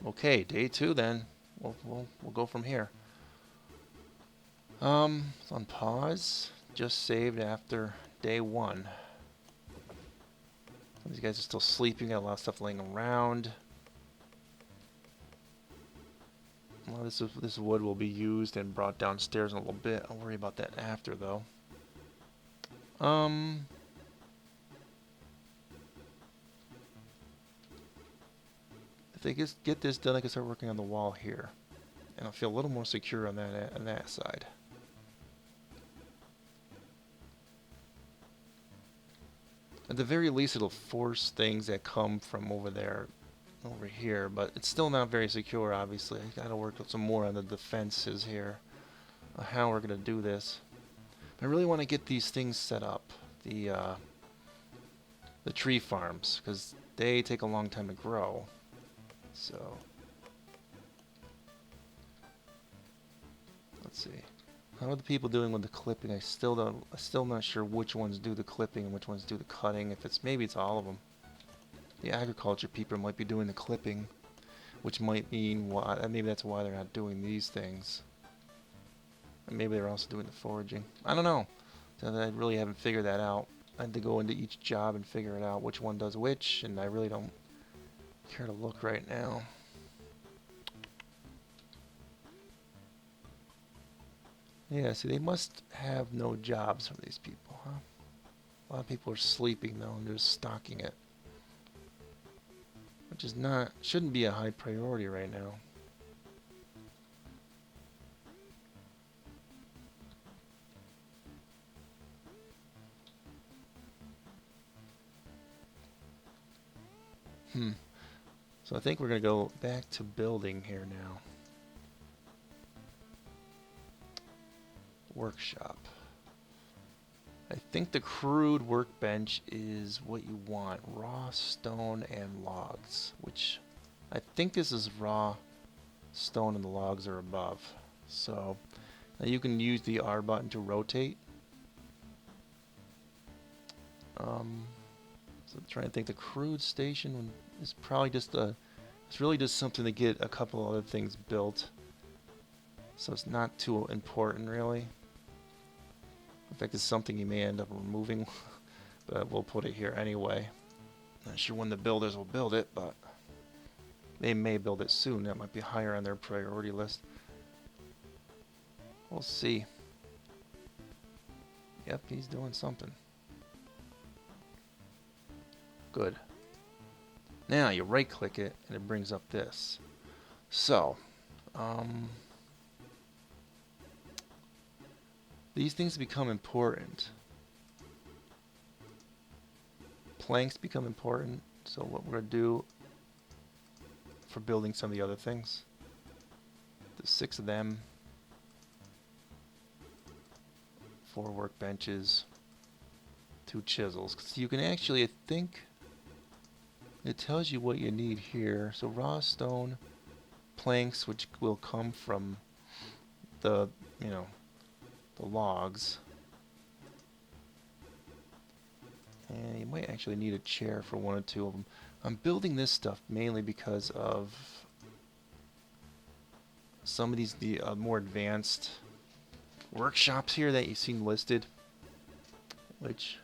Okay, day 2 then. We'll go from here. It's on pause. Just saved after day 1. These guys are still sleeping. Got a lot of stuff laying around. Well, this wood will be used and brought downstairs in a little bit. I'll worry about that after though. Um, if they get this done, I can start working on the wall here, and I'll feel a little more secure on that side. At the very least, it'll force things that come from over there over here, but it's still not very secure, obviously. I gotta work some more on the defenses here, how we're gonna do this. I really want to get these things set up, the tree farms, because they take a long time to grow. So, let's see. How are the people doing with the clipping? I'm still not sure which ones do the clipping and which ones do the cutting. Maybe it's all of them. The agriculture people might be doing the clipping, which might mean maybe that's why they're not doing these things. And maybe they're also doing the foraging. I don't know. I really haven't figured that out. I had to go into each job and figure it out which one does which, and I really don't care to look right now. Yeah, see, they must have no jobs from these people, huh? A lot of people are sleeping though, and they're stocking it, which is shouldn't be a high priority right now. So I think we're gonna go back to building here now. Workshop. I think the crude workbench is what you want. Raw stone and logs, which I think this is raw stone and the logs are above. So now you can use the R button to rotate. So I'm trying to think, the crude station is probably it's really just something to get a couple other things built. So it's not too important really. In fact, it's something you may end up removing, but we'll put it here anyway. Not sure when the builders will build it, but they may build it soon. That might be higher on their priority list. We'll see. Yep, he's doing something. Good. Now you right click it and it brings up this. So, these things become important. Planks become important. So what we're going to do for building some of the other things. There's 6 of them. 4 workbenches. 2 chisels. So you can actually, I think, it tells you what you need here. So raw stone, planks, which will come from the logs. And you might actually need a chair for 1 or 2 of them. I'm building this stuff mainly because of some of these more advanced workshops here that you've seen listed, which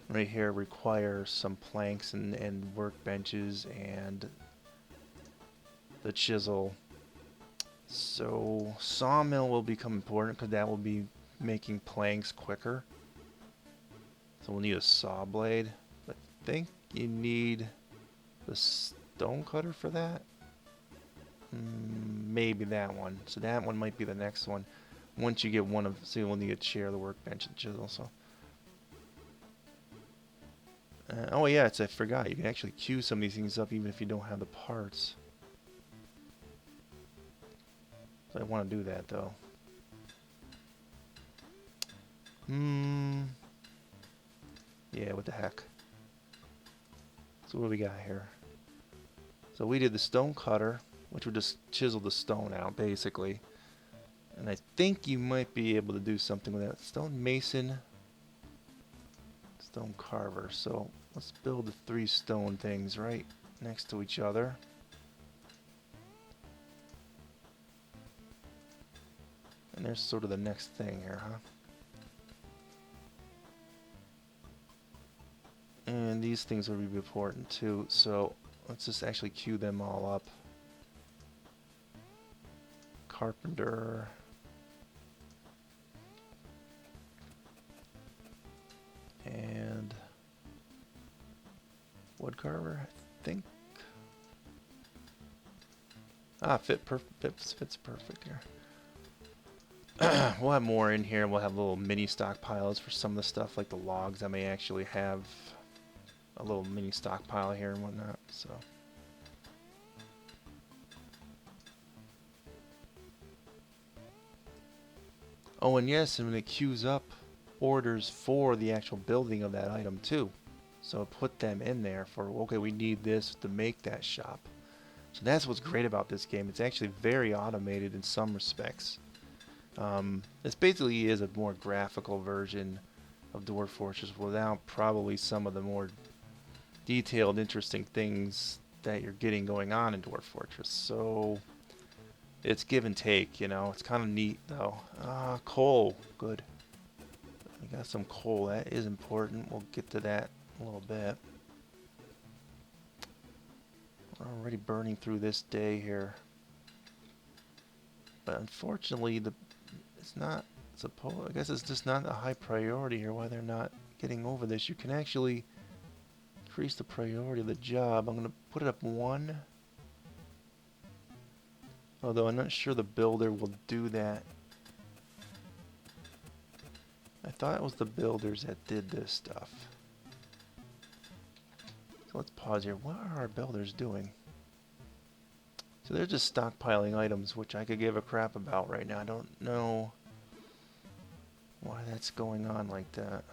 right here require some planks and workbenches and the chisel. So sawmill will become important because that will be making planks quicker. So we'll need a saw blade. I think you need the stone cutter for that. Maybe that one. So that one might be the next one. Once you get one of, so we'll need a chair, the workbench, and chisel. So. Oh yeah, I forgot. You can actually queue some of these things up even if you don't have the parts. So I want to do that though. Yeah, what the heck. So what do we got here? So we did the stone cutter, which would just chisel the stone out basically. And I think you might be able to do something with that. Stone mason, stone carver. So let's build the 3 stone things right next to each other. And there's sort of the next thing here, huh? And these things will be important too, so let's just actually queue them all up. Carpenter. And woodcarver, I think. Ah, fits perfect here. We'll have more in here. We'll have little mini stockpiles for some of the stuff, like the logs. I may actually have a little mini stockpile here and whatnot. So. Oh, and yes, and when it queues up orders for the actual building of that item too. So put them in there for, okay, we need this to make that shop. So that's what's great about this game. It's actually very automated in some respects. This basically is a more graphical version of Dwarf Fortress without probably some of the more detailed, interesting things that you're getting going on in Dwarf Fortress. So it's give and take, you know. It's kind of neat, though. Coal. Good. We got some coal. That is important. We'll get to that in a little bit. We're already burning through this day here. But unfortunately, it's not supposed. I guess it's just not a high priority here. Why they're not getting over this? You can actually increase the priority of the job. I'm going to put it up 1. Although I'm not sure the builder will do that. I thought it was the builders that did this stuff. So let's pause here. What are our builders doing? So they're just stockpiling items, which I could give a crap about right now. I don't know why that's going on like that.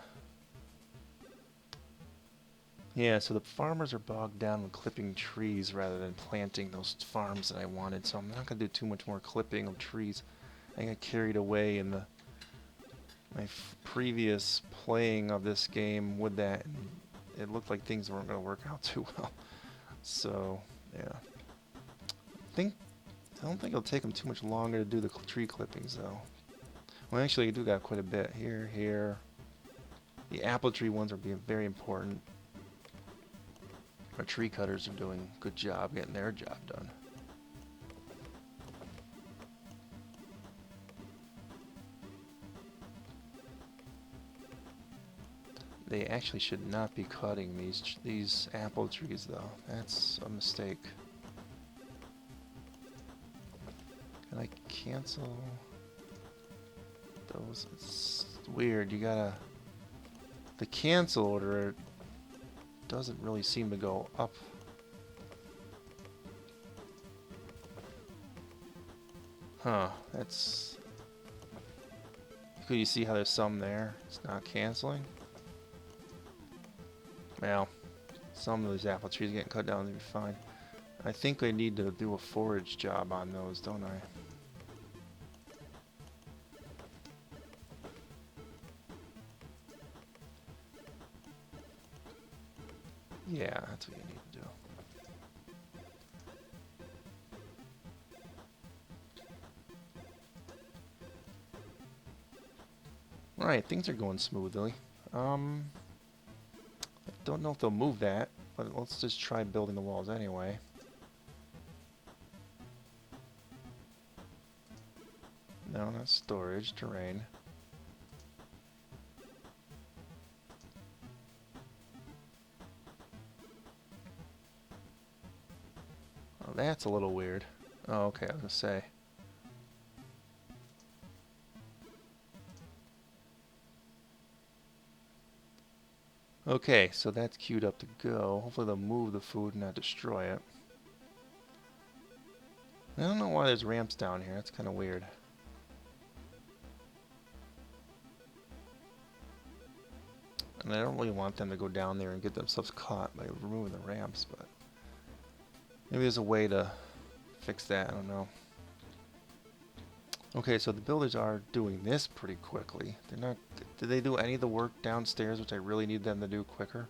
Yeah, so the farmers are bogged down with clipping trees rather than planting those farms that I wanted. So I'm not going to do too much more clipping of trees. I got carried away in my previous playing of this game with that, and it looked like things weren't going to work out too well. So, yeah. I don't think it'll take them too much longer to do the tree clippings, though. Well, actually, I do got quite a bit here, here. The apple tree ones are being very important. Our tree cutters are doing a good job getting their job done. They actually should not be cutting these apple trees, though. That's a mistake. Can I cancel those? It's weird. You gotta... The cancel order doesn't really seem to go up. Huh. That's... Could you see how there's some there? It's not canceling? Well, some of these apple trees getting cut down to be fine. I think I need to do a forage job on those, don't I? Yeah, that's what you need to do. Alright, things are going smoothly. I don't know if they'll move that, but let's just try building the walls anyway. No, not storage, terrain. Oh, that's a little weird. Oh, okay, I was gonna say. Okay, so that's queued up to go. Hopefully they'll move the food and not destroy it. I don't know why there's ramps down here. That's kind of weird. And I don't really want them to go down there and get themselves caught by removing the ramps, but maybe there's a way to fix that. I don't know. Okay, so the builders are doing this pretty quickly. They're not... Did they do any of the work downstairs, which I really need them to do quicker?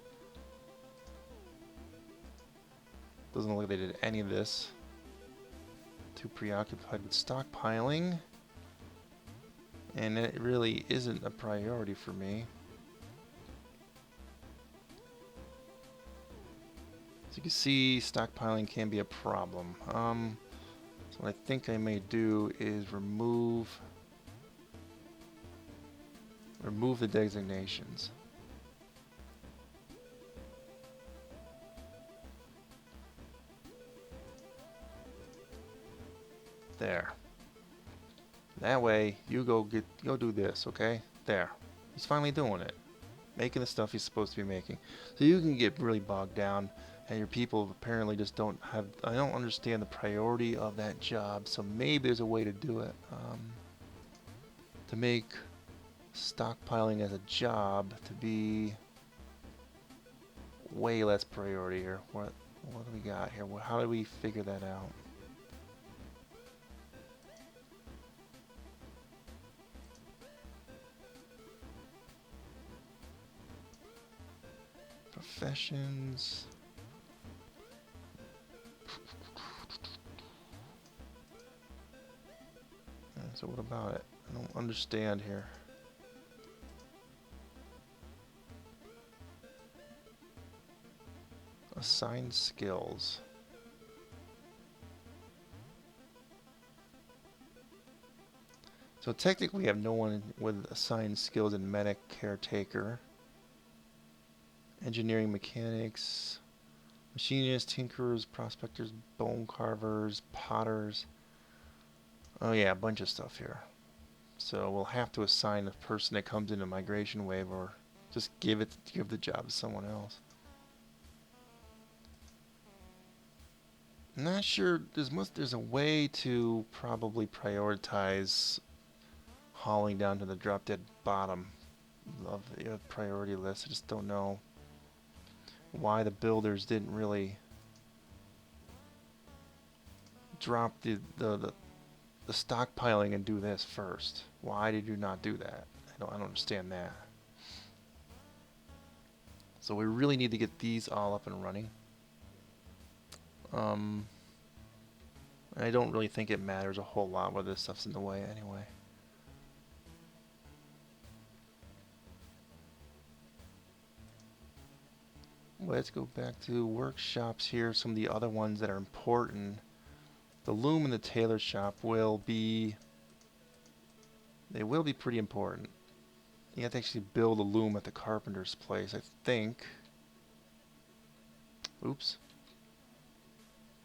Doesn't look like they did any of this. Too preoccupied with stockpiling. And it really isn't a priority for me. So you can see stockpiling can be a problem. So what I think I may do is remove the designations. There. That way, you go do this, okay? There. He's finally doing it. Making the stuff he's supposed to be making. So you can get really bogged down, and your people apparently just don't have... I don't understand the priority of that job, so maybe there's a way to do it. To make stockpiling as a job to be way less priority here. What do we got here? How do we figure that out? Professions. So what about it? I don't understand here. Assigned skills. So technically we have no one with assigned skills in medic, caretaker, engineering, mechanics, machinists, tinkerers, prospectors, bone carvers, potters. Oh yeah, a bunch of stuff here. So we'll have to assign the person that comes in a migration wave, or just give the job to someone else. I'm not sure. There's a way to probably prioritize hauling down to the drop dead bottom of the priority list. I just don't know why the builders didn't really drop the stockpiling and do this first. Why did you not do that? I don't understand that. So we really need to get these all up and running. I don't really think it matters a whole lot whether this stuff's in the way anyway. Let's go back to workshops here. Some of the other ones that are important. The loom and the tailor shop will be... They will be pretty important. You have to actually build a loom at the carpenter's place, I think. Oops.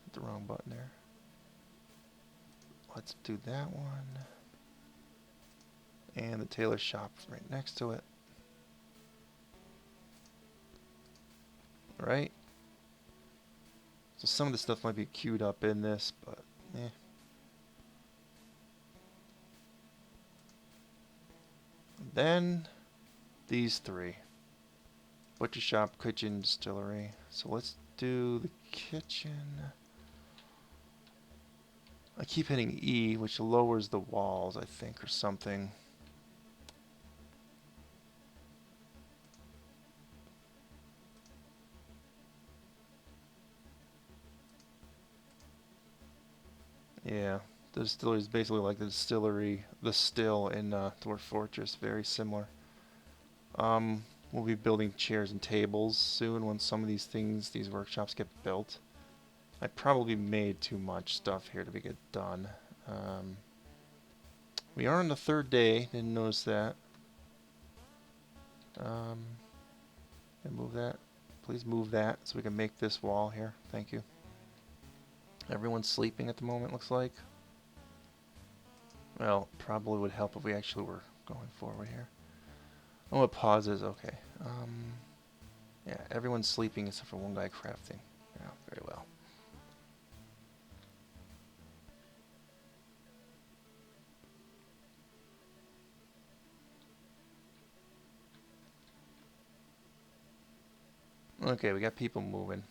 Hit the wrong button there. Let's do that one. And the tailor shop right next to it. Right? So some of the stuff might be queued up in this, but eh. Then these three. Butcher shop, kitchen, distillery. So let's do the kitchen. I keep hitting E, which lowers the walls, I think, or something. Yeah, the distillery is basically like the distillery, the still in Dwarf Fortress, very similar. We'll be building chairs and tables soon when some of these workshops get built. I probably made too much stuff here to get done. We are on the third day, didn't notice that. Move that. Please move that so we can make this wall here. Thank you. Everyone's sleeping at the moment, looks like. Well, probably would help if we actually were going forward here. Oh, it pauses. Okay. Yeah, everyone's sleeping except for one guy crafting. Yeah, very well. Okay, we got people moving.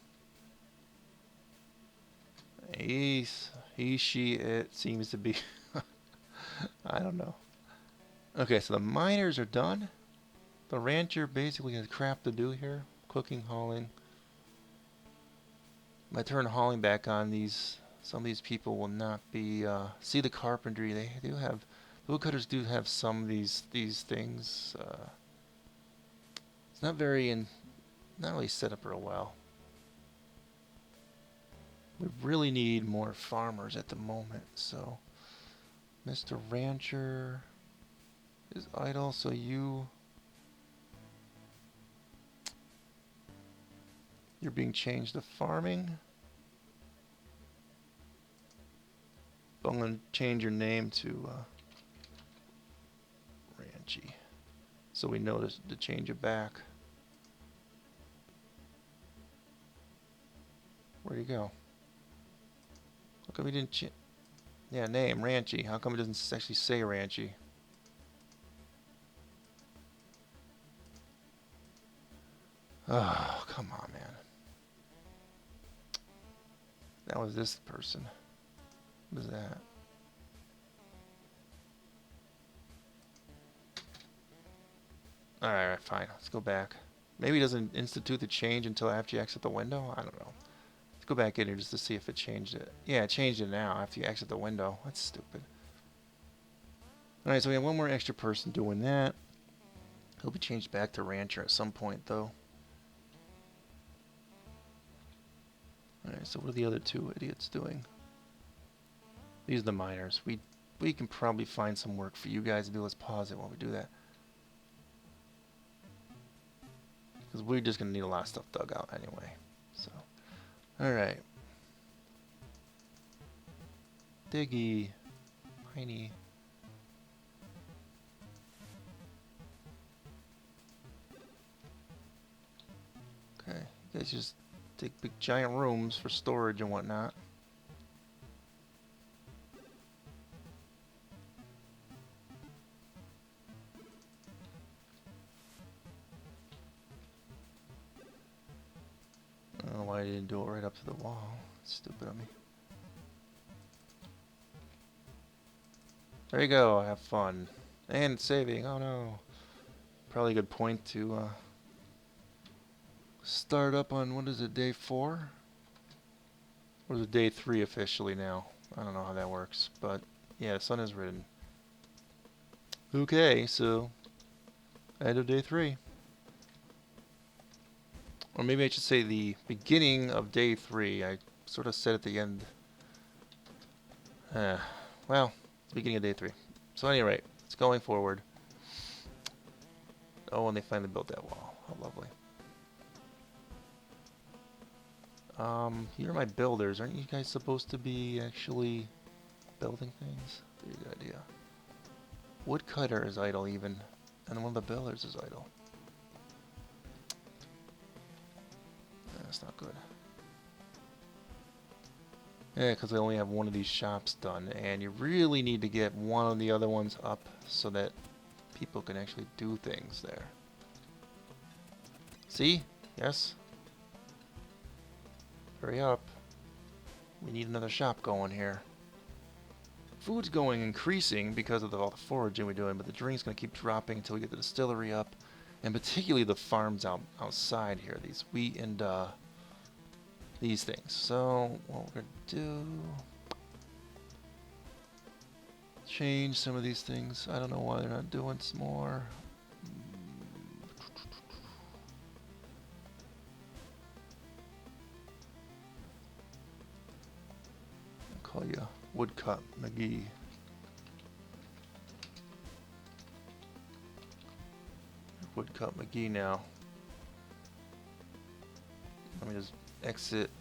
She, it seems to be. I don't know. Okay, so the miners are done. The rancher basically has crap to do here. Cooking, hauling. If I turn hauling back on, some of these people will not be... see the carpentry. They do have... Woodcutters do have some of these things. It's not very not really set up real well. We really need more farmers at the moment, so Mr. Rancher is idle, so you're being changed to farming. I'm going to change your name to Ranchy, so we know to change it back. Where'd he go? How come he didn't yeah, name, Ranchy. How come it doesn't actually say Ranchy? Oh, come on, man. That was this person. What is that? Alright, fine. Let's go back. Maybe it doesn't institute the change until after you exit the window? I don't know. Let's go back in here just to see if it changed it. Yeah, it changed it now after you exit the window. That's stupid. Alright, so we have one more extra person doing that. He'll be changed back to Rancher at some point, though. Alright, so what are the other two idiots doing? These are the miners. We can probably find some work for you guys to do. Let's pause it while we do that. Because we're just going to need a lot of stuff dug out anyway. So, alright. Diggy. Piney. Okay, you guys just take big giant rooms for storage and whatnot. I don't know why I didn't do it right up to the wall. Stupid of me. There you go, have fun. And saving, oh no. Probably a good point to start up on, what is it, day 4? Or is it day 3 officially now? I don't know how that works, but yeah, the sun is ridden. Okay, so end of day 3. Or maybe I should say the beginning of day 3. I sort of said at the end. Well, beginning of day 3. So anyway, it's going forward. Oh, and they finally built that wall. How lovely. Here are my builders. Aren't you guys supposed to be actually building things? Pretty good idea. Woodcutter is idle even. And one of the builders is idle. That's not good. Yeah, because I only have one of these shops done. And you really need to get one of the other ones up so that people can actually do things there. See? Yes? Hurry up. We need another shop going here. Food's going increasing because of all the foraging we're doing, but the drink's going to keep dropping until we get the distillery up. And particularly the farms outside here. These wheat and these things. So what we're going to do... change some of these things. I don't know why they're not doing some more. I'll call you Woodcut McGee. Woodcut McGee now. Let me just exit,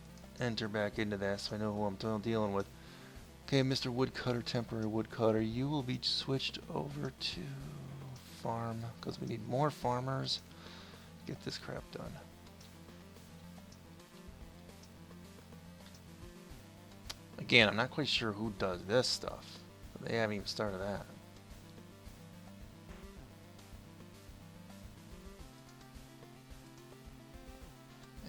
enter back into that so I know who I'm dealing with. Okay, Mr. Woodcutter, temporary woodcutter, you will be switched over to farm because we need more farmers to get this crap done. Again, I'm not quite sure who does this stuff. But they haven't even started that.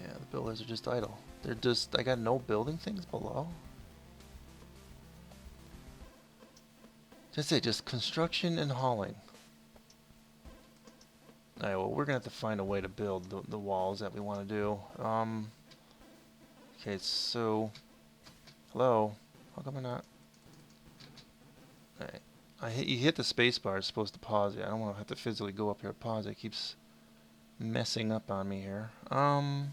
Yeah, the builders are just idle. They're just, I got no building things below. That's it, just construction and hauling. Alright, well, we're gonna have to find a way to build the walls that we want to do. Okay, so... Hello? How come we're not... Alright. You hit the space bar, it's supposed to pause it. I don't want to have to physically go up here to pause it. It keeps messing up on me here. I'm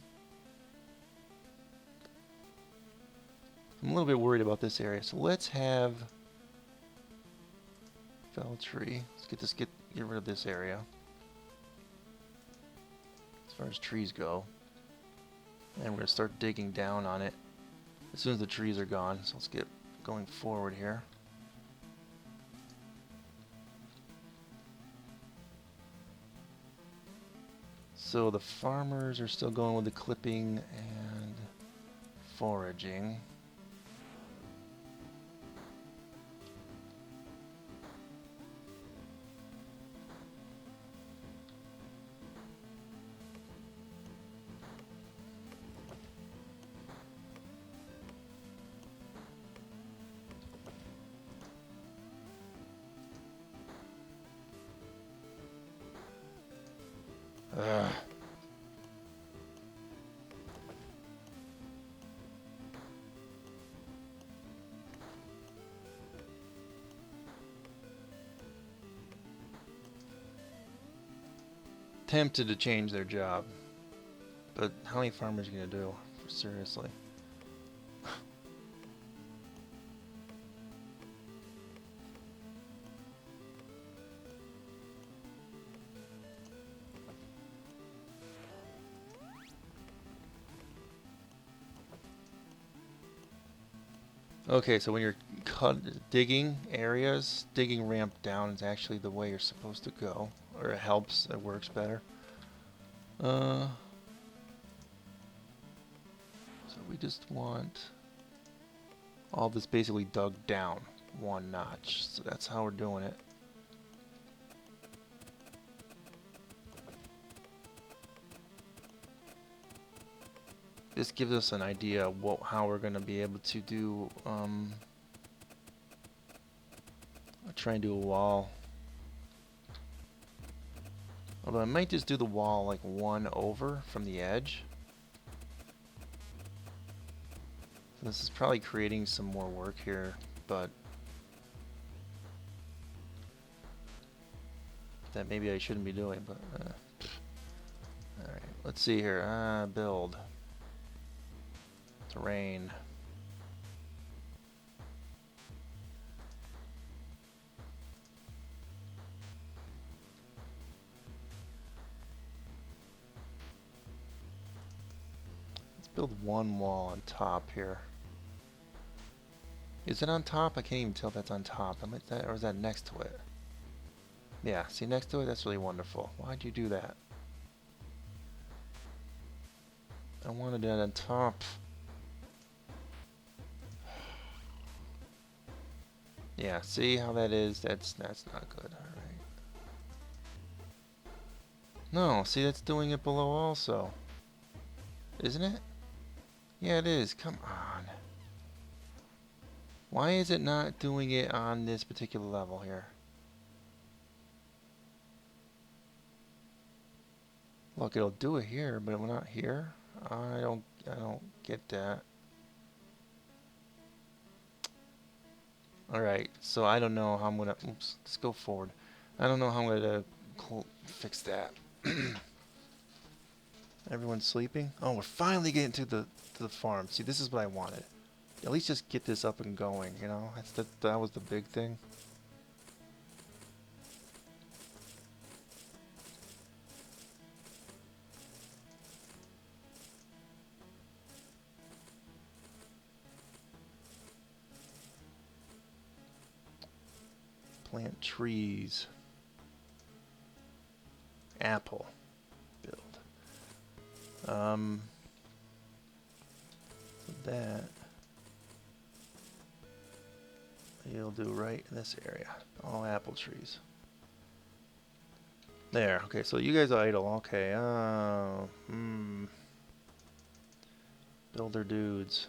a little bit worried about this area. So let's have fell tree. Let's get rid of this area. As far as trees go. And we're gonna start digging down on it as soon as the trees are gone. So let's get going forward here. So the farmers are still going with the clipping and foraging. Ugh. Tempted to change their job, but how many farmers are you gonna do? Seriously. Okay, so when you're digging areas, digging ramp down is actually the way you're supposed to go, or it helps, it works better. So we just want all this basically dug down one notch, so that's how we're doing it. This gives us an idea of how we're going to be able to do, try and do a wall. Although I might just do the wall like one over from the edge. This is probably creating some more work here, but that maybe I shouldn't be doing, but alright, let's see here. Build. Terrain. Let's build one wall on top here. Is it on top? I can't even tell if that's on top. Or is that next to it? Yeah, see next to it? That's really wonderful. Why'd you do that? I wanted it on top. Yeah, see how that is? That's not good. Alright. No, see that's doing it below also. Isn't it? Yeah, it is. Come on. Why is it not doing it on this particular level here? Look, it'll do it here, but we're not here. I don't get that. Alright, so I don't know how I'm gonna, oops, let's go forward. I don't know how I'm gonna fix that. Everyone's sleeping? Oh, we're finally getting to the farm. See, this is what I wanted. At least just get this up and going, you know? That was the big thing. Plant trees. Apple. Build. That you'll do right in this area. All apple trees. There. Okay, so you guys are idle. Okay. Builder dudes.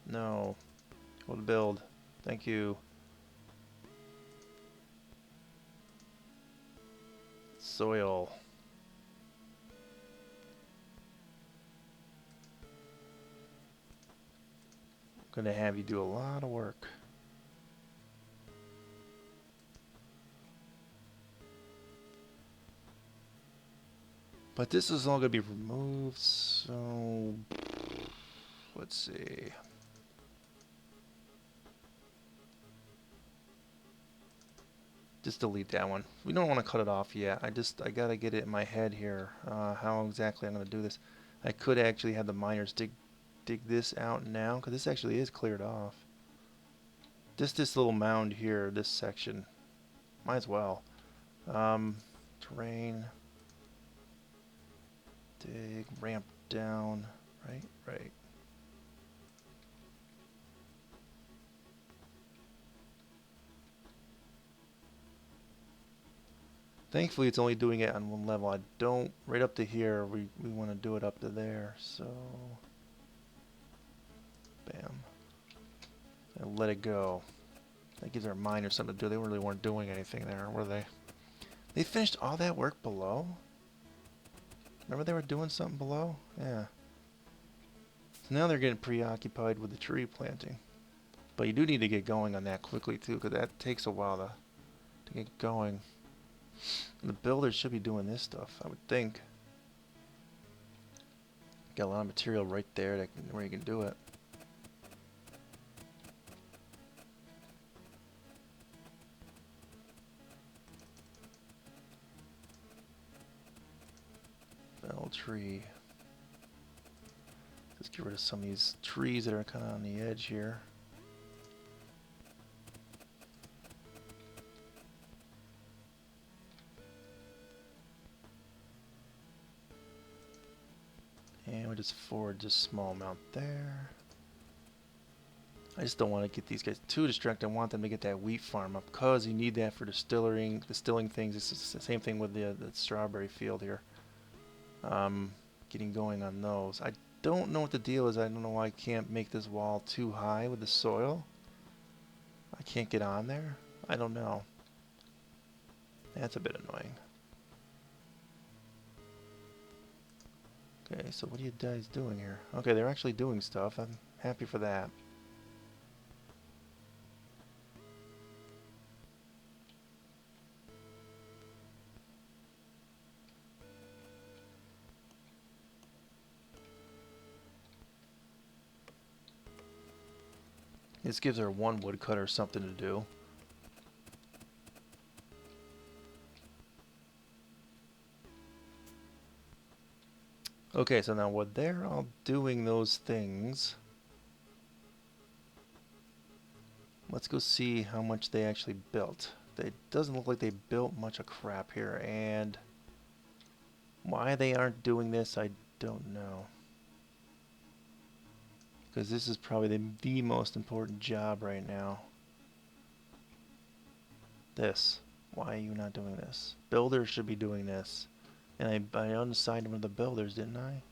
No. Go to build. Thank you. Soil. I'm gonna have you do a lot of work. But this is all going to be removed, so let's see. Just delete that one. We don't want to cut it off yet. I got to get it in my head here, how exactly I'm going to do this. I could actually have the miners dig this out now, because this actually is cleared off. Just this little mound here, this section. Might as well. Terrain. Dig, ramp down. Right. Thankfully, it's only doing it on one level. I don't, right up to here, we want to do it up to there, so, bam. And let it go. That gives our miners something to do. They really weren't doing anything there, were they? They finished all that work below? Remember they were doing something below? Yeah. So now they're getting preoccupied with the tree planting. But you do need to get going on that quickly, too, because that takes a while to get going. The builders should be doing this stuff, I would think. Got a lot of material right there where you can do it. Fell tree. Let's get rid of some of these trees that are kind of on the edge here. And we just forward just a small amount there. I just don't want to get these guys too distracted. I want them to get that wheat farm up because you need that for distilling things. It's the same thing with the strawberry field here. Getting going on those. I don't know what the deal is. I don't know why I can't make this wall too high with the soil. I can't get on there. I don't know. That's a bit annoying. Okay, so what are you guys doing here? Okay, they're actually doing stuff. I'm happy for that. This gives her one woodcutter something to do. Okay, so now what they're all doing those things. Let's go see how much they actually built. It doesn't look like they built much of crap here, and why they aren't doing this, I don't know. Because this is probably the most important job right now. This. Why are you not doing this? Builders should be doing this. And I unsigned one of the builders, didn't I?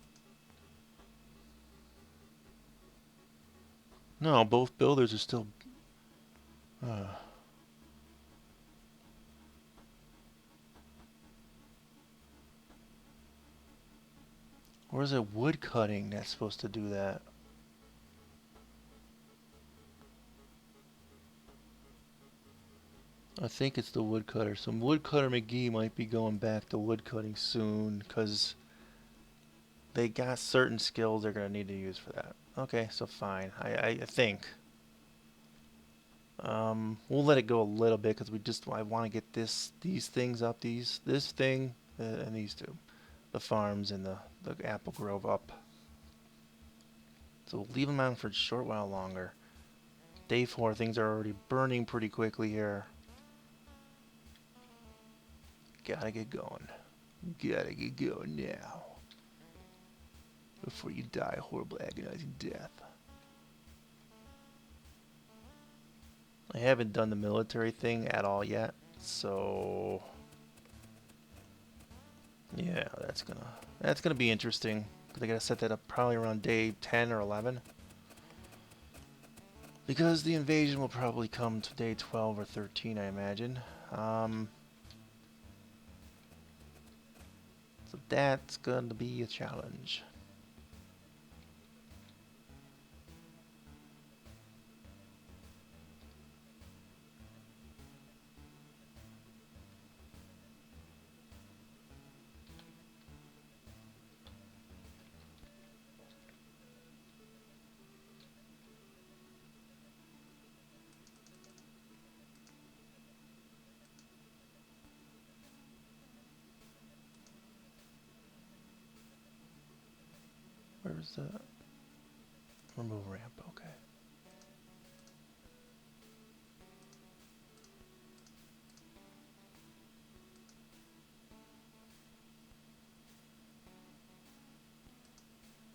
No, both builders are still... Or is it wood cutting that's supposed to do that? I think it's the woodcutter. So Woodcutter McGee might be going back to woodcutting soon because they got certain skills they're going to need to use for that. Okay, so fine. I think. We'll let it go a little bit because I want to get these things up. This thing and these two. The farms and the apple grove up. So we'll leave them on for a short while longer. Day 4, things are already burning pretty quickly here. Gotta get going. Gotta get going now. Before you die a horrible agonizing death. I haven't done the military thing at all yet, so yeah, that's gonna be interesting. Cause I gotta set that up probably around day 10 or 11. Because the invasion will probably come to day 12 or 13, I imagine. So that's going to be a challenge. where's the remove ramp? Okay.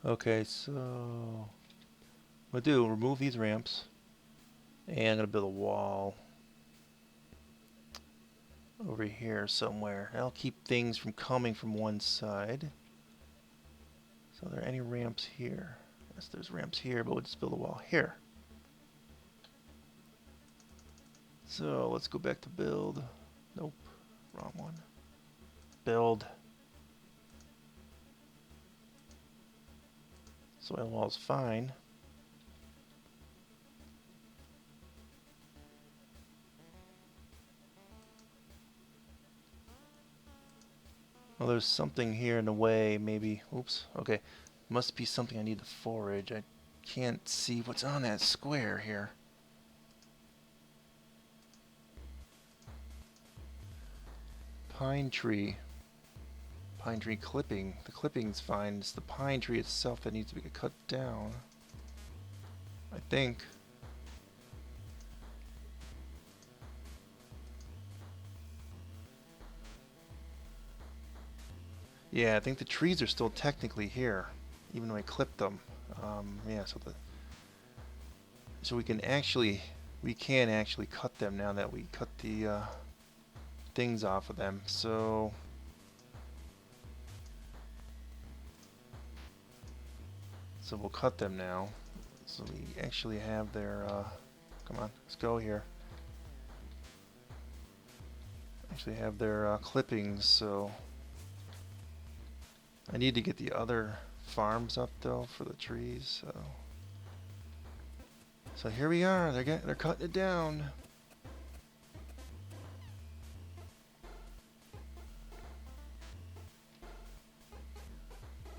Okay, so what I'll do, remove these ramps, and I'm gonna build a wall over here somewhere. That'll keep things from coming from one side. So are there any ramps here? Yes, there's ramps here, but we'll just build a wall here. So let's go back to build. Nope, wrong one. Build. Soil wall's fine. Well, there's something here in the way, maybe. Oops, okay. Must be something I need to forage. I can't see what's on that square here. Pine tree. Pine tree clipping. The clipping's fine. It's the pine tree itself that needs to be cut down. I think. Yeah, I think the trees are still technically here, even though I clipped them. Yeah, so we can actually cut them now that we cut the things off of them. So we'll cut them now. So we actually have their. Come on, let's go here. Actually have their clippings. So I need to get the other farms up though for the trees. So here we are. They're cutting it down.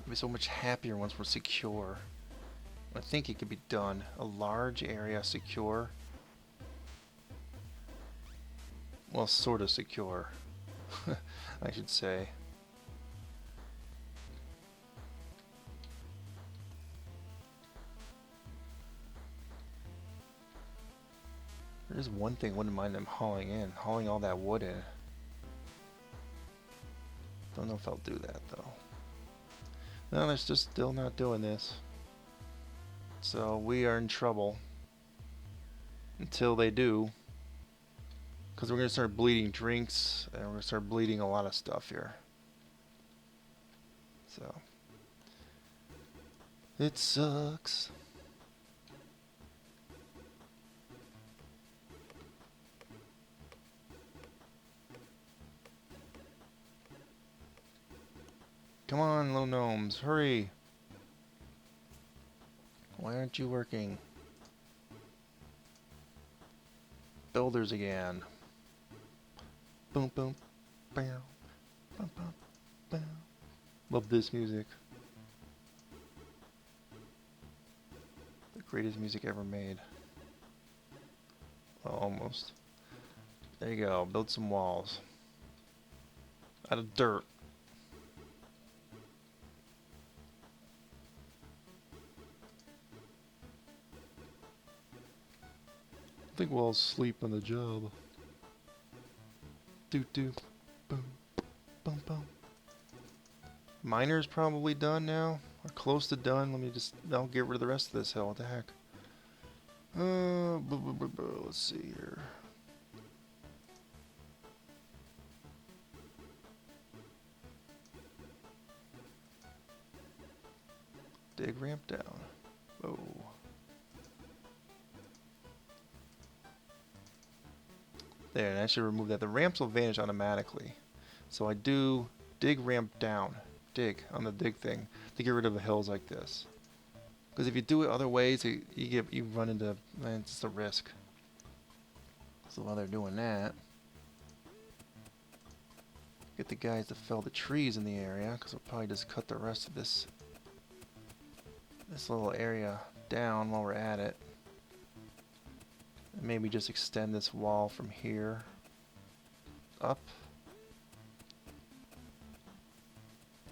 I'll be so much happier once we're secure. I think it could be done. A large area secure. Well, sort of secure, I should say. There's one thing I wouldn't mind them hauling all that wood in. Don't know if I'll do that though. No, they're just still not doing this. So we are in trouble until they do. Because we're going to start bleeding drinks and we're going to start bleeding a lot of stuff here. So it sucks. Come on, little gnomes, hurry. Why aren't you working? Builders again. Boom, boom, bam, bam, bam, bam. Love this music. The greatest music ever made. Well, almost. There you go. Build some walls. Out of dirt. I think we'll all sleep on the job. Doot doot. Boom. Boom boom. Miner's probably done now. Or close to done. I'll get rid of the rest of this hill. What the heck? Let's see here. Dig ramp down. Oh. There, and I should remove that. The ramps will vanish automatically. So I do dig ramp down. Dig on the dig thing to get rid of the hills like this. Because if you do it other ways, you run into, man, it's just a risk. So while they're doing that, get the guys to fell the trees in the area, because we'll probably just cut the rest of this little area down while we're at it. And maybe just extend this wall from here up.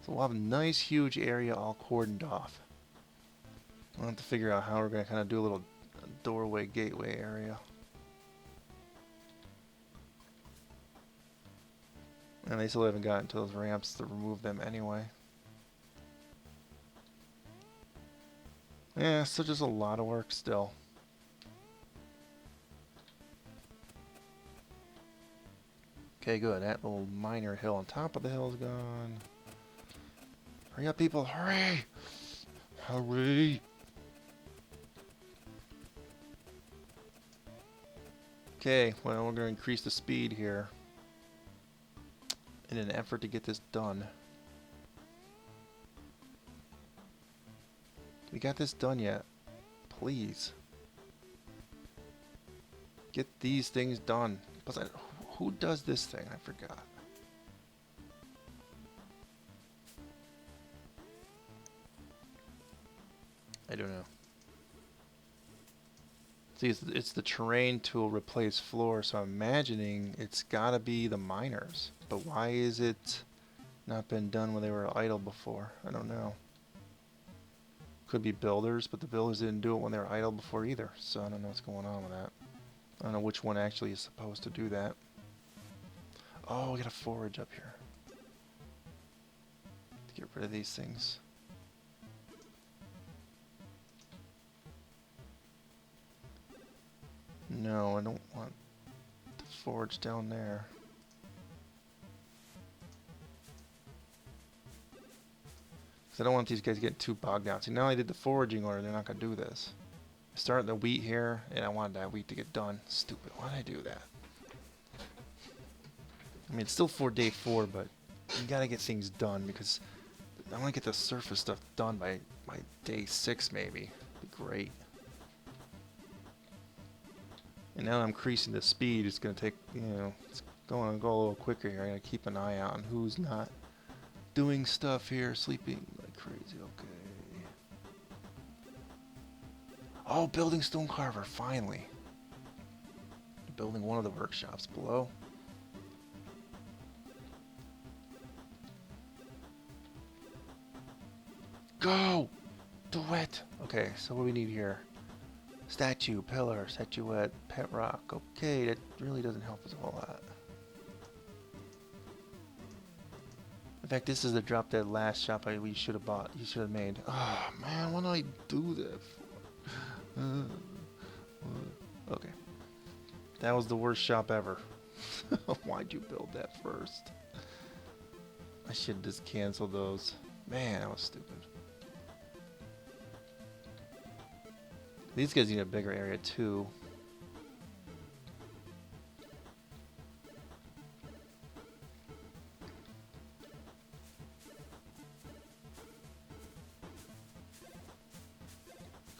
So we'll have a nice huge area all cordoned off. We'll have to figure out how we're going to kind of do a little doorway, gateway area. And they still haven't gotten to those ramps to remove them anyway. Yeah, so just a lot of work still. Okay, good. That little minor hill on top of the hill is gone. Hurry up, people. Hurry! Hurry! Okay, well, we're going to increase the speed here in an effort to get this done. We got this done yet? Please. Get these things done. Plus, who does this thing? I forgot. I don't know. See, it's the terrain tool replace floor, so I'm imagining it's gotta be the miners. But why is it not been done when they were idle before? I don't know. Could be builders, but the builders didn't do it when they were idle before either, so I don't know what's going on with that. I don't know which one actually is supposed to do that. Oh, we got a forage up here. To get rid of these things. No, I don't want the forge down there. Because I don't want these guys getting too bogged down. See, now I did the foraging order, they're not going to do this. I started the wheat here, and I wanted that wheat to get done. Stupid, why did I do that? I mean, it's still for day 4, but you got to get things done, because I want to get the surface stuff done by day 6, maybe. That'd be great. And now I'm increasing the speed. It's going to take, you know, it's going to go a little quicker here. I got to keep an eye out on who's not doing stuff here, sleeping like crazy. Okay. Oh, building stone carver, finally. Building one of the workshops below. Go! Do it! Okay, so what do we need here? Statue, pillar, statuette, pet rock. Okay, that really doesn't help us a whole lot. In fact, this is the drop dead last shop we should have bought. You should have made. Oh man, why don't I do that for? Okay. That was the worst shop ever. Why'd you build that first? I should just cancel those. Man, that was stupid. These guys need a bigger area too.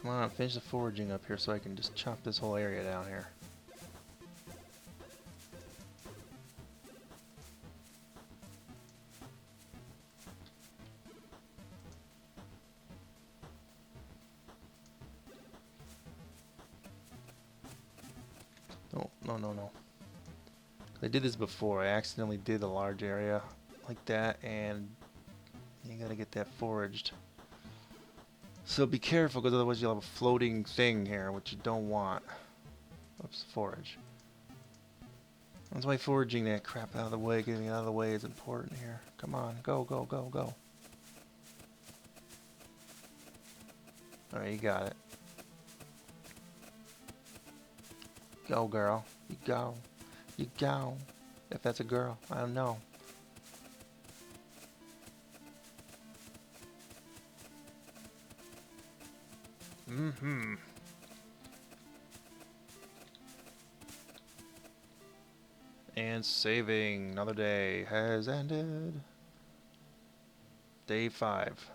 Come on, finish the foraging up here so I can just chop this whole area down here. No. I did this before. I accidentally did a large area like that, and you gotta get that foraged. So be careful, because otherwise you'll have a floating thing here, which you don't want. Oops, forage. That's why foraging that crap out of the way, getting it out of the way is important here. Come on, go. Alright, you got it. Go, girl. You go. You go. If that's a girl, I don't know. And saving. Another day has ended. Day 5.